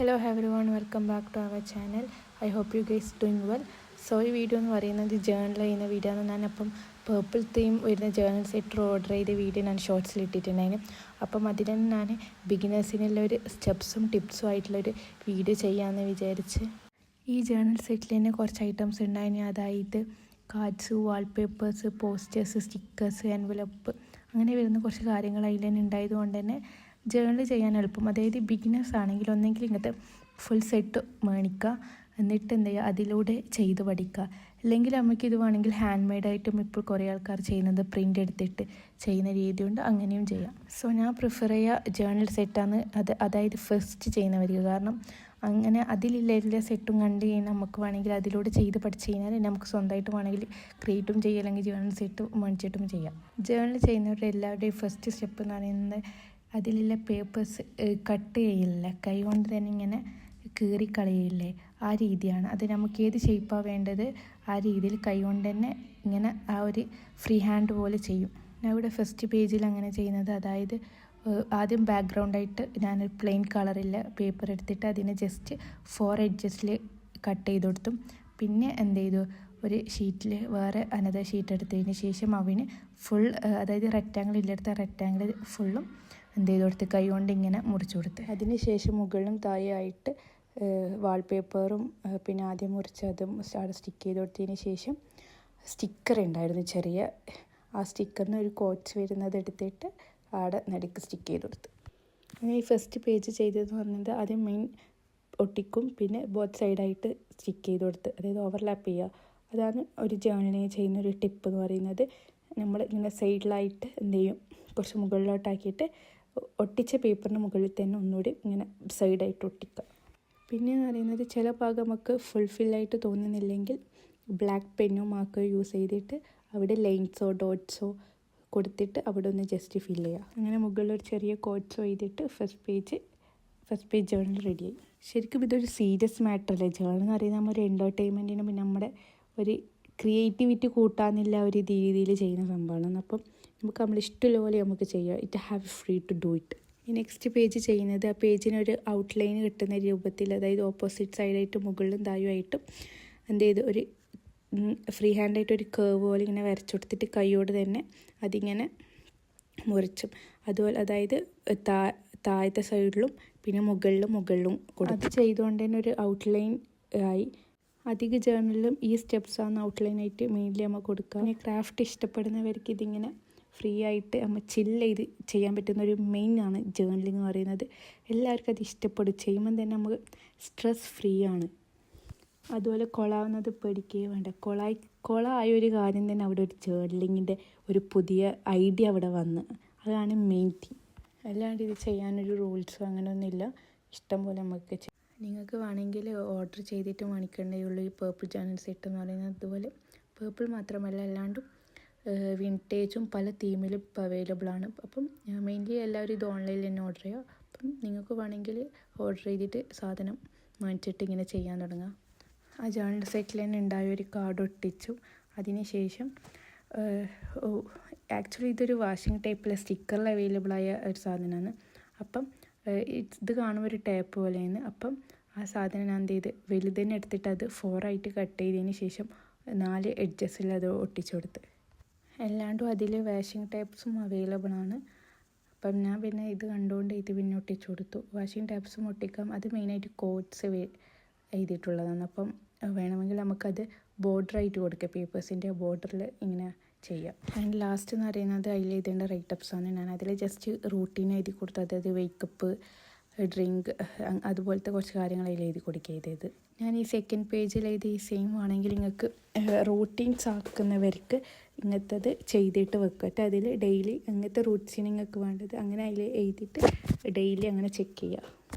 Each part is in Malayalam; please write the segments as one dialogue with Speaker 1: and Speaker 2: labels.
Speaker 1: Hello everyone, welcome back to our channel. I hope you guys doing well. So ഈ വീഡിയോ എന്ന് പറയുന്നത് ജേർണൽ ചെയ്യുന്ന വീഡിയോ ആണ്. ഞാനപ്പം പേർപ്പിൾ തീം വരുന്ന ജേർണൽ സെറ്റ് ഓർഡർ ചെയ്ത വീഡിയോ ഞാൻ ഷോർട്സിൽ ഇട്ടിട്ടുണ്ടായിരുന്നു. അപ്പം അതിന് ഞാൻ ബിഗിനേഴ്സിനുള്ള ഒരു സ്റ്റെപ്സും ടിപ്സും ആയിട്ടുള്ളൊരു വീഡിയോ ചെയ്യാമെന്ന് വിചാരിച്ച്. ഈ ജേർണൽ സെറ്റിൽ തന്നെ കുറച്ച് ഐറ്റംസ് ഉണ്ടായിരുന്നു. അതായത് cards, wallpapers, posters, stickers, envelope അങ്ങനെ വരുന്ന കുറച്ച് കാര്യങ്ങൾ അതിൽ തന്നെ ഉണ്ടായതുകൊണ്ട് തന്നെ ജേർണൽ ചെയ്യാൻ എളുപ്പം. അതായത് ബിഗിനേഴ്സ് ആണെങ്കിൽ ഒന്നെങ്കിൽ ഇങ്ങനത്തെ ഫുൾ സെറ്റ് മേടിക്കുക, എന്നിട്ട് എന്ത് ചെയ്യുക, അതിലൂടെ ചെയ്ത് പഠിക്കുക. അല്ലെങ്കിൽ നമുക്കിത് വേണമെങ്കിൽ ഹാൻഡ് മെയ്ഡായിട്ടും ഇപ്പോൾ കുറേ ആൾക്കാർ ചെയ്യുന്നത് പ്രിൻ്റ് എടുത്തിട്ട് ചെയ്യുന്ന രീതിയുണ്ട്, അങ്ങനെയും ചെയ്യാം. സോ ഞാൻ പ്രിഫർ ചെയ്യുക ജേർണൽ സെറ്റാണ്. അതായത് ഫസ്റ്റ് ചെയ്യുന്നവർക്ക്. കാരണം അങ്ങനെ അതിലുള്ള എല്ലാ സെറ്റും കണ്ട് കഴിഞ്ഞാൽ നമുക്ക് വേണമെങ്കിൽ അതിലൂടെ ചെയ്ത് പഠിച്ചു കഴിഞ്ഞാൽ നമുക്ക് സ്വന്തമായിട്ട് വേണമെങ്കിൽ ക്രിയേറ്റും ചെയ്യാം, അല്ലെങ്കിൽ ജേർണൽ സെറ്റ് മേടിച്ചിട്ടും ചെയ്യാം. ജേർണൽ ചെയ്യുന്നവരുടെ എല്ലാവരുടെയും ഫസ്റ്റ് സ്റ്റെപ്പ് എന്ന് പറയുന്നത് അതിലുള്ള പേപ്പേഴ്സ് കട്ട് ചെയ്യില്ല, കൈ കൊണ്ട് തന്നെ ഇങ്ങനെ കീറിക്കളയില്ലേ, ആ രീതിയാണ്. അത് നമുക്ക് ഏത് ഷേപ്പാണ് വേണ്ടത് ആ രീതിയിൽ കൈ കൊണ്ട് തന്നെ ഇങ്ങനെ ആ ഒരു ഫ്രീ ഹാൻഡ് പോലെ ചെയ്യും. ഞാൻ ഇവിടെ ഫസ്റ്റ് പേജിൽ അങ്ങനെ ചെയ്യുന്നത്, അതായത് ആദ്യം ബാക്ക്ഗ്രൗണ്ടായിട്ട് ഞാനൊരു പ്ലെയിൻ കളറില്ല പേപ്പർ എടുത്തിട്ട് അതിനെ ജസ്റ്റ് 4 എഡ്ജസിൽ കട്ട് ചെയ്ത് കൊടുത്തു. പിന്നെ എന്ത് ചെയ്തു, ഒരു ഷീറ്റിൽ വേറെ അനദർ ഷീറ്റ് എടുത്തതിന് ശേഷം അവന് ഫുൾ, അതായത് റെക്റ്റാങ്കിൾ ഇല്ലെടുത്ത റെക്റ്റാങ്കിൾ ഫുള്ളും എന്ത് ചെയ്ത് കൊടുത്ത് കൈ കൊണ്ട് ഇങ്ങനെ മുറിച്ച് കൊടുത്ത്. അതിന് ശേഷം മുകളിലും താഴെയായിട്ട് വാൾപേപ്പറും പിന്നെ ആദ്യം മുറിച്ചതും അവിടെ സ്റ്റിക്ക് ചെയ്ത് കൊടുത്തതിന് ശേഷം സ്റ്റിക്കർ ഉണ്ടായിരുന്നു ചെറിയ, ആ സ്റ്റിക്കറിന് ഒരു കോട്ട്സ് വരുന്നത് എടുത്തിട്ട് അവിടെ നടുക്ക് സ്റ്റിക്ക് ചെയ്ത് കൊടുത്ത്. അങ്ങനെ ഈ ഫസ്റ്റ് പേജ് ചെയ്തതെന്ന് പറഞ്ഞത് ആദ്യം മെയിൻ ഒട്ടിക്കും, പിന്നെ ബോത്ത് സൈഡായിട്ട് സ്റ്റിക്ക് ചെയ്ത് കൊടുത്ത്, അതായത് ഓവർലാപ്പ് ചെയ്യുക. അതാണ് ഒരു ജേർണലിങ് ചെയ്യുന്നൊരു ടിപ്പ് എന്ന് പറയുന്നത്. നമ്മൾ ഇങ്ങനെ സൈഡിലായിട്ട് എന്ത് ചെയ്യും, കുറച്ച് മുകളിലോട്ടാക്കിയിട്ട് ഒട്ടിച്ച പേപ്പറിന് മുകളിൽ തന്നെ ഒന്നുകൂടി ഇങ്ങനെ സൈഡായിട്ട് ഒട്ടിക്കുക. പിന്നെ എന്ന് പറയുന്നത് ചില ഭാഗം നമുക്ക് ഫുൾഫില്ലായിട്ട് തോന്നുന്നില്ലെങ്കിൽ ബ്ലാക്ക് പെന്നോ മാർക്കോ യൂസ് ചെയ്തിട്ട് അവിടെ ലൈൻസോ ഡോട്ട്സോ കൊടുത്തിട്ട് അവിടെ ഒന്ന് ജസ്റ്റ് ഫില്ല് ചെയ്യുക. അങ്ങനെ മുകളിൽ ഒരു ചെറിയ കോട്ട്സോ ചെയ്തിട്ട് ഫസ്റ്റ് പേജ് ജേർണൽ റെഡിയായി. ശരിക്കും ഇതൊരു സീരിയസ് മാറ്ററല്ലേ. ജേർണൽ എന്ന് പറയുന്നത് നമ്മൾ ഒരു എൻ്റർടൈൻമെൻറ്റിനും പിന്നെ നമ്മുടെ ഒരു ക്രിയേറ്റിവിറ്റി കൂട്ടാനുള്ള ഒരു രീതിയിൽ ചെയ്യുന്ന സംഭവമാണ്. അപ്പം നമുക്ക് നമ്മളിഷ്ടമുള്ള പോലെ നമുക്ക് ചെയ്യാം. It have free to do it. ഈ നെക്സ്റ്റ് പേജ് ചെയ്യുന്നത് ആ പേജിനൊരു ഔട്ട്ലൈൻ കിട്ടുന്ന രൂപത്തിൽ, അതായത് ഓപ്പോസിറ്റ് സൈഡായിട്ട് മുകളിലും താഴെയായിട്ടും എന്ത് ചെയ്ത് ഒരു ഫ്രീ ഹാൻഡായിട്ട് ഒരു കേവ് പോലെ ഇങ്ങനെ വരച്ചു കൊടുത്തിട്ട് കൈയോട് തന്നെ അതിങ്ങനെ മുറിച്ചും, അതുപോലെ അതായത് താഴത്തെ സൈഡിലും പിന്നെ മുകളിലും കൊടുക്കും. അത് ചെയ്തുകൊണ്ട് തന്നെ ഒരു ഔട്ട്ലൈൻ ആയി. അധിക ജേർണലിലും ഈ സ്റ്റെപ്സാണ് ഔട്ട്ലൈനായിട്ട് മെയിൻലി നമ്മൾ കൊടുക്കുക. പിന്നെ ക്രാഫ്റ്റ് ഇഷ്ടപ്പെടുന്നവർക്ക് ഇതിങ്ങനെ ഫ്രീ ആയിട്ട് നമ്മൾ ചില്ല് ചെയ്ത് ചെയ്യാൻ പറ്റുന്ന ഒരു മെയിൻ ആണ് ജേർണലിംഗ് എന്ന് പറയുന്നത്. എല്ലാവർക്കും അത് ഇഷ്ടപ്പെടും. ചെയ്യുമ്പം തന്നെ നമുക്ക് സ്ട്രെസ് ഫ്രീ ആണ്. അതുപോലെ കൊളാവുന്നത് പേടിക്കുകയേ വേണ്ട. കൊളായ ഒരു കാര്യം തന്നെ അവിടെ ഒരു ജേർണലിങ്ങിൻ്റെ ഒരു പുതിയ ഐഡിയ അവിടെ വന്ന്, അതാണ് മെയിൻ തിങ്. അല്ലാണ്ട് ഇത് ചെയ്യാനൊരു റൂൾസോ അങ്ങനെയൊന്നുമില്ല, ഇഷ്ടം പോലെ നമുക്ക് ചെയ്യാം. നിങ്ങൾക്ക് വേണമെങ്കിൽ ഓർഡർ ചെയ്തിട്ട് മേടിക്കേണ്ടേ ഉള്ളൂ ഈ പേർപ്പിൾ ജേർണൽ സെറ്റ് എന്ന് പറയുന്നത്. അതുപോലെ പേർപ്പിൾ മാത്രമല്ല അല്ലാണ്ടും വിൻറ്റേജും പല തീമിലും ഇപ്പോൾ അവൈലബിൾ ആണ്. അപ്പം മെയിൻലി എല്ലാവരും ഇത് ഓൺലൈനിൽ തന്നെ ഓർഡർ ചെയ്യുക. അപ്പം നിങ്ങൾക്ക് വേണമെങ്കിൽ ഓർഡർ ചെയ്തിട്ട് സാധനം മേടിച്ചിട്ട് ഇങ്ങനെ ചെയ്യാൻ തുടങ്ങുക. ആ ജേർണൽ സെറ്റിൽ തന്നെ ഉണ്ടായ ഒരു കാർഡ് ഒട്ടിച്ചു. അതിനുശേഷം ആക്ച്വലി ഇതൊരു വാഷിംഗ് ടൈപ്പിലെ സ്റ്റിക്കറിൽ അവൈലബിളായ ഒരു സാധനമാണ്. അപ്പം ഇത് കാണുമ്പോൾ ഒരു ടേപ്പ് പോലെയാണ്. അപ്പം ആ സാധനം ഞാൻ എന്ത് ചെയ്ത് വലുതന്നെ എടുത്തിട്ട് അത് 4 ആയിട്ട് കട്ട് ചെയ്തതിന് ശേഷം 4 എഡ്ജസിൽ അത് ഒട്ടിച്ചു കൊടുത്ത്. അല്ലാണ്ടും അതിൽ വാഷിംഗ് ടൈപ്സും അവൈലബിൾ ആണ്. അപ്പം ഞാൻ പിന്നെ ഇത് കണ്ടുകൊണ്ട് ഇത് പിന്നെ ഒട്ടിച്ചു കൊടുത്തു. വാഷിംഗ് ടൈപ്സും ഒട്ടിക്കാം. അത് മെയിനായിട്ട് കോട്ട്സ് എഴുതിയിട്ടുള്ളതാണ്. അപ്പം വേണമെങ്കിൽ നമുക്കത് ബോർഡറായിട്ട് കൊടുക്കുക, പേപ്പേഴ്സിൻ്റെ ബോർഡറിൽ ഇങ്ങനെ ചെയ്യാം. ആൻഡ് ലാസ്റ്റ് എന്ന് പറയുന്നത് അതിൽ എഴുതേണ്ട റൈറ്റപ്സാണ്. ഞാൻ അതിൽ ജസ്റ്റ് റൂട്ടീൻ എഴുതി കൊടുത്തു, അതായത് വേക്കപ്പ്, ഡ്രിങ്ക്, അതുപോലത്തെ കുറച്ച് കാര്യങ്ങൾ അതിൽ എഴുതി കൊടുക്കുക ചെയ്തത്. ഞാൻ ഈ സെക്കൻഡ് പേജിൽ എഴുതി ഈ സെയിം ആണെങ്കിൽ നിങ്ങൾക്ക് റൂട്ടീൻസ് ആക്കുന്നവർക്ക് ഇങ്ങനത്തത് ചെയ്തിട്ട് വെക്കട്ടെ. അതിൽ ഡെയിലി അങ്ങനത്തെ റൂട്ടീൻ നിങ്ങൾക്ക് വേണ്ടത് അങ്ങനെ അതിൽ എഴുതിയിട്ട് ഡെയിലി അങ്ങനെ ചെക്ക് ചെയ്യുക.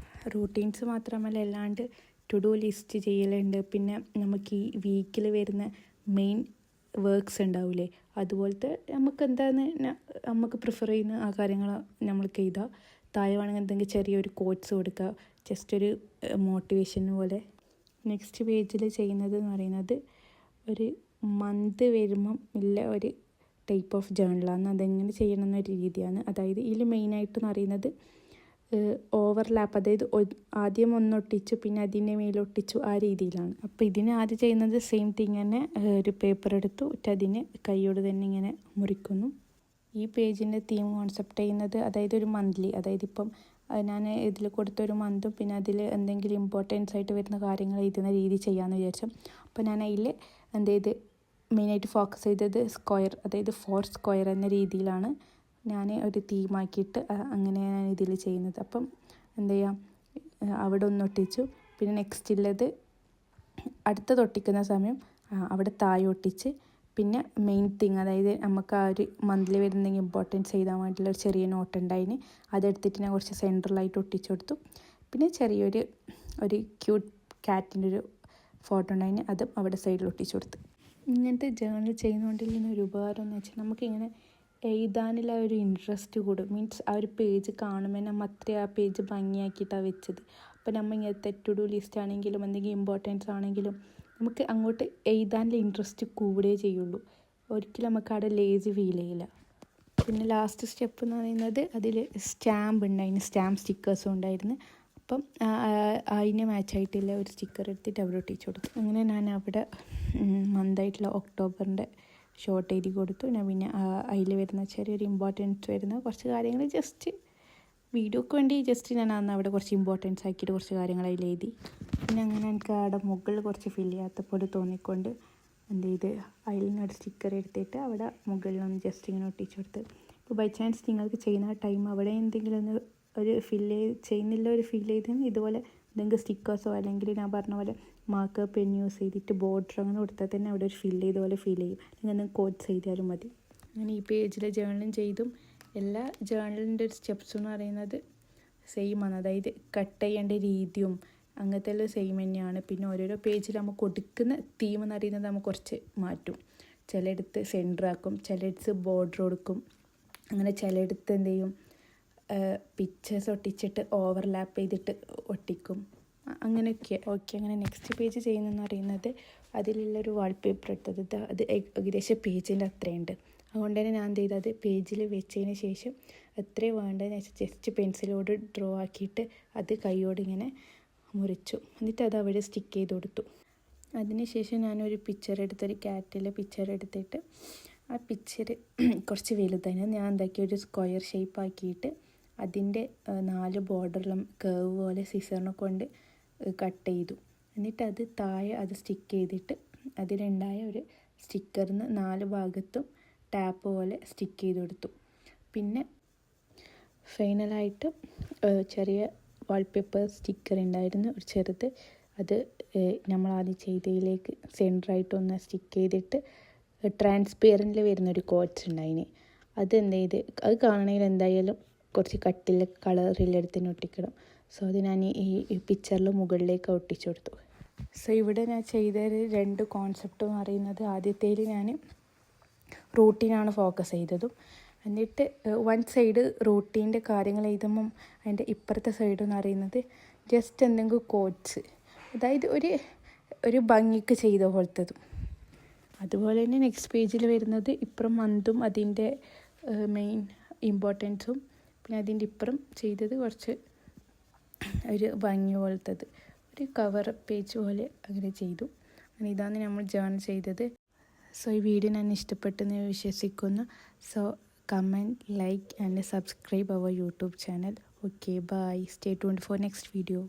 Speaker 1: റൂട്ടീൻസ് മാത്രമല്ല അല്ലാണ്ട് ടു ഡു ലിസ്റ്റ് ചെയ്യലുണ്ട്. പിന്നെ നമുക്ക് ഈ വീക്കിൽ വരുന്ന മെയിൻ വർക്ക്സ് ഉണ്ടാവില്ലേ, അതുപോലത്തെ നമുക്ക് എന്താണെന്ന് നമുക്ക് പ്രിഫർ ചെയ്യുന്ന ആ കാര്യങ്ങൾ നമ്മൾക്ക് എഴുതാം. താഴെ വേണമെങ്കിൽ എന്തെങ്കിലും ചെറിയൊരു കോട്ട്സ് കൊടുക്കുക, ജസ്റ്റ് ഒരു മോട്ടിവേഷൻ പോലെ. നെക്സ്റ്റ് പേജിൽ ചെയ്യുന്നത് എന്ന് പറയുന്നത് ഒരു മന്ത് വരുമ്പം ഇല്ല ഒരു ടൈപ്പ് ഓഫ് ജേർണലാണ്. അതെങ്ങനെ ചെയ്യണം എന്നൊരു രീതിയാണ്. അതായത് ഇതിൽ മെയിനായിട്ട് എന്ന് പറയുന്നത് ഓവർലാപ്പ്, അതായത് ആദ്യം ഒന്നൊട്ടിച്ചു പിന്നെ അതിൻ്റെ മേലൊട്ടിച്ചു, ആ രീതിയിലാണ്. അപ്പോൾ ഇതിന് ആദ്യം ചെയ്യുന്നത് സെയിം തിങ് തന്നെ. ഒരു പേപ്പർ എടുത്തു അതിന് കൈയോട് തന്നെ ഇങ്ങനെ മുറിക്കുന്നു. ഈ പേജിൻ്റെ തീം കോൺസെപ്റ്റ് ചെയ്യുന്നത്, അതായത് ഒരു മന്ത്ലി, അതായത് ഇപ്പം ഞാൻ ഇതിൽ കൊടുത്തൊരു മന്തും പിന്നെ അതിൽ എന്തെങ്കിലും ഇമ്പോർട്ടൻസ് ആയിട്ട് വരുന്ന കാര്യങ്ങൾ എഴുതുന്ന രീതി ചെയ്യാമെന്ന് വിചാരിച്ചു. അപ്പോൾ ഞാൻ അതിൽ എന്ത് ചെയ്ത് മെയിനായിട്ട് ഫോക്കസ് ചെയ്തത് സ്ക്വയർ, അതായത് 4 സ്ക്വയർ എന്ന രീതിയിലാണ് ഞാൻ ഒരു തീമാക്കിയിട്ട് അങ്ങനെ ഞാൻ ഇതിൽ ചെയ്യുന്നത്. അപ്പം എന്ത് ചെയ്യാം, അവിടെ ഒന്നൊട്ടിച്ചു. പിന്നെ നെക്സ്റ്റ് ഉള്ളത് അടുത്തത് ഒട്ടിക്കുന്ന സമയം അവിടെ താഴെ ഒട്ടിച്ച്, പിന്നെ മെയിൻ തിങ്, അതായത് നമുക്ക് ആ ഒരു മന്ത്ലി വരുന്ന ഇമ്പോർട്ടൻസ് ചെയ്താൽ വേണ്ടിയുള്ള ഒരു ചെറിയ നോട്ട് ഉണ്ടായിന്, അതെടുത്തിട്ട് ഞാൻ കുറച്ച് സെൻട്രലായിട്ട് ഒട്ടിച്ചു കൊടുത്തു. പിന്നെ ചെറിയൊരു ക്യൂട്ട് കാറ്റിൻ്റെ ഒരു ഫോട്ടോ ഉണ്ടായിന്, അതും അവിടെ സൈഡിൽ ഒട്ടിച്ചു കൊടുത്തു. ഇങ്ങനത്തെ ജേർണൽ ചെയ്യുന്നതുകൊണ്ടുള്ള ഒരു ഉപകാരം എന്ന് വെച്ചാൽ നമുക്കിങ്ങനെ എഴുതാനുള്ള ഒരു ഇൻട്രസ്റ്റ് കൂടും. മീൻസ് ആ ഒരു പേജ് കാണുമ്പോൾ നമ്മൾ അത്രയും ആ പേജ് ഭംഗിയാക്കിയിട്ടാണ് വെച്ചത്. അപ്പോൾ നമ്മൾ ഇങ്ങനത്തെ ടു ഡു ലിസ്റ്റ് ആണെങ്കിലും എന്തെങ്കിലും ഇമ്പോർട്ടൻസ് ആണെങ്കിലും നമുക്ക് അങ്ങോട്ട് എഴുതാനുള്ള ഇൻട്രസ്റ്റ് കൂടുകയേ ചെയ്യുള്ളൂ. ഒരിക്കലും നമുക്ക് അവിടെ ലേസി ഫീൽ ചെയ്യില്ല. പിന്നെ ലാസ്റ്റ് സ്റ്റെപ്പ് എന്ന് പറയുന്നത് അതിൽ സ്റ്റാമ്പ് ഉണ്ടായിരുന്നു, സ്റ്റാമ്പ് സ്റ്റിക്കേഴ്സും ഉണ്ടായിരുന്നു. അപ്പം അതിന് മാച്ചായിട്ടുള്ള ഒരു സ്റ്റിക്കർ എടുത്തിട്ട് അവിടെ ഒട്ടിച്ചു കൊടുത്തു. അങ്ങനെ ഞാൻ അവിടെ മന്തായിട്ടുള്ള ഒക്ടോബറിൻ്റെ ഷോർട്ട് എഴുതി കൊടുത്തു. ഞാൻ പിന്നെ അതിൽ വരുന്ന ചെറിയൊരു ഇമ്പോർട്ടൻസ് വരുന്ന കുറച്ച് കാര്യങ്ങൾ ജസ്റ്റ് വീഡിയോക്ക് വേണ്ടി ഞാൻ അന്ന് അവിടെ കുറച്ച് ഇമ്പോർട്ടൻസ് ആക്കിയിട്ട് കുറച്ച് കാര്യങ്ങൾ അതിൽ എഴുതി. പിന്നെ അങ്ങനെ എനിക്ക് അവിടെ മുകളിൽ കുറച്ച് ഫിൽ ചെയ്യാത്ത പോലെ തോന്നിക്കൊണ്ട് എന്ത് ചെയ്ത് അതിൽ നിന്നൊരു സ്റ്റിക്കർ എടുത്തിട്ട് അവിടെ മുകളിലൊന്ന് ജസ്റ്റ് ഇങ്ങനെ ഒട്ടിച്ചു കൊടുത്ത്. ഇപ്പോൾ ബൈ ചാൻസ് നിങ്ങൾക്ക് ചെയ്യുന്ന ടൈം അവിടെ എന്തെങ്കിലും ഒന്ന് ഒരു ചെയ്യുന്നില്ല ഒരു ഫീൽ ചെയ്തെന്ന് ഇതുപോലെ എന്തെങ്കിലും സ്റ്റിക്കേഴ്സോ അല്ലെങ്കിൽ ഞാൻ പറഞ്ഞ പോലെ മാർക്കർ പെൻ യൂസ് ചെയ്തിട്ട് ബോർഡർ അങ്ങനെ കൊടുത്താൽ തന്നെ അവിടെ ഒരു ഫിൽ ചെയ്ത പോലെ ഫീൽ ചെയ്യും. നിങ്ങൾ എന്തെങ്കിലും കോട്ട്സ് ചെയ്താലും മതി. അങ്ങനെ ഈ പേജിലെ ജേർണലും ചെയ്തും എല്ലാ ജേർണലിൻ്റെ ഒരു സ്റ്റെപ്സ് എന്ന് പറയുന്നത് സെയിം ആണ്. അതായത് കട്ട് ചെയ്യേണ്ട രീതിയും അങ്ങനത്തെ എല്ലാം സെയിം തന്നെയാണ്. പിന്നെ ഓരോരോ പേജിൽ നമുക്ക് കൊടുക്കുന്ന തീം എന്ന് പറയുന്നത് നമുക്ക് കുറച്ച് മാറ്റും. ചിലയിടത്ത് സെൻറ്റർ ആക്കും, ചിലയിടത്ത് ബോർഡർ കൊടുക്കും, അങ്ങനെ ചിലയിടത്ത് എന്ത് ചെയ്യും പിക്ചേഴ്സ് ഒട്ടിച്ചിട്ട് ഓവർലാപ്പ് ചെയ്തിട്ട് ഒട്ടിക്കും, അങ്ങനെയൊക്കെ. ഓക്കെ, അങ്ങനെ നെക്സ്റ്റ് പേജ് ചെയ്യുന്നതെന്ന് പറയുന്നത് അതിലുള്ളൊരു വാൾപേപ്പർ എടുത്തത് അത് ഏകദേശം പേജിൻ്റെ അത്രയുണ്ട്. അതുകൊണ്ട് തന്നെ ഞാൻ എന്ത് ചെയ്തത് പേജിൽ വെച്ചതിന് ശേഷം എത്രയും വേണ്ടതെന്ന് വെച്ചാൽ ജസ്റ്റ് പെൻസിലോട് ഡ്രോ ആക്കിയിട്ട് അത് കൈയോട് ഇങ്ങനെ മുറിച്ചു. എന്നിട്ട് അത് അവിടെ സ്റ്റിക്ക് ചെയ്ത് കൊടുത്തു. അതിനുശേഷം ഞാനൊരു പിക്ചർ എടുത്തൊരു ക്യാറ്റിലെ പിക്ചർ എടുത്തിട്ട് ആ പിക്ചർ കുറച്ച് വലുതായിരുന്നു. ഞാൻ എന്താക്കി ഒരു സ്ക്വയർ ഷേപ്പ് ആക്കിയിട്ട് അതിൻ്റെ 4 ബോർഡറിലും കേവ് പോലെ സിസറിനെ കൊണ്ട് കട്ട് ചെയ്തു. എന്നിട്ട് അത് താഴെ അത് സ്റ്റിക്ക് ചെയ്തിട്ട് അതിലുണ്ടായ ഒരു സ്റ്റിക്കറിന് 4 ഭാഗത്തും ടാപ്പ് പോലെ സ്റ്റിക്ക് ചെയ്ത് കൊടുത്തു. പിന്നെ ഫൈനലായിട്ട് ചെറിയ വാൾപേപ്പർ സ്റ്റിക്കർ ഉണ്ടായിരുന്നു ഒരു ചെറുത്, അത് നമ്മൾ ആദ്യം ചെയ്തതിലേക്ക് സെൻറ്ററായിട്ടൊന്ന് സ്റ്റിക്ക് ചെയ്തിട്ട് ട്രാൻസ്പെറൻറ്റിൽ വരുന്നൊരു കോട്ട്സ് ഉണ്ടായിന്. അത് എന്ത് ചെയ്ത് അത് കാണണമെങ്കിൽ എന്തായാലും കുറച്ച് കട്ടിൽ കളറിലെടുത്തിന് ഒട്ടിക്കണം. സോ അത് ഞാൻ ഈ പിക്ചറിൽ മുകളിലേക്ക് ഒട്ടിച്ചു കൊടുത്തു. സോ ഇവിടെ ഞാൻ ചെയ്ത 2 കോൺസെപ്റ്റ് എന്ന് പറയുന്നത്, ആദ്യത്തേൽ ഞാൻ റൂട്ടീനാണ് ഫോക്കസ് ചെയ്തതും, എന്നിട്ട് വൺ സൈഡ് റൂട്ടീൻ്റെ കാര്യങ്ങൾ എഴുതുമ്പം അതിൻ്റെ ഇപ്പുറത്തെ സൈഡ് എന്ന് പറയുന്നത് ജസ്റ്റ് എന്തെങ്കിലും കോട്ട്സ്, അതായത് ഒരു ഭംഗിക്ക് ചെയ്ത പോലത്തതും. അതുപോലെ തന്നെ നെക്സ്റ്റ് പേജിൽ വരുന്നത് ഇപ്പുറം മന്തും അതിൻ്റെ മെയിൻ ഇമ്പോർട്ടൻസും, പിന്നെ അതിൻ്റെ ഇപ്പുറം ചെയ്തത് കുറച്ച് ഒരു ഭംഗി പോലത്തത് ഒരു കവർ പേജ് പോലെ അങ്ങനെ ചെയ്തു. അങ്ങനെ ഇതാണ് നമ്മൾ ജേർണൽ ചെയ്തത്. സോ ഈ വീഡിയോ ഞാൻ ഇഷ്ടപ്പെട്ടെന്ന് വിശ്വസിക്കുന്നു. So comment, like and subscribe our YouTube channel. Okay, bye. Stay tuned for next video.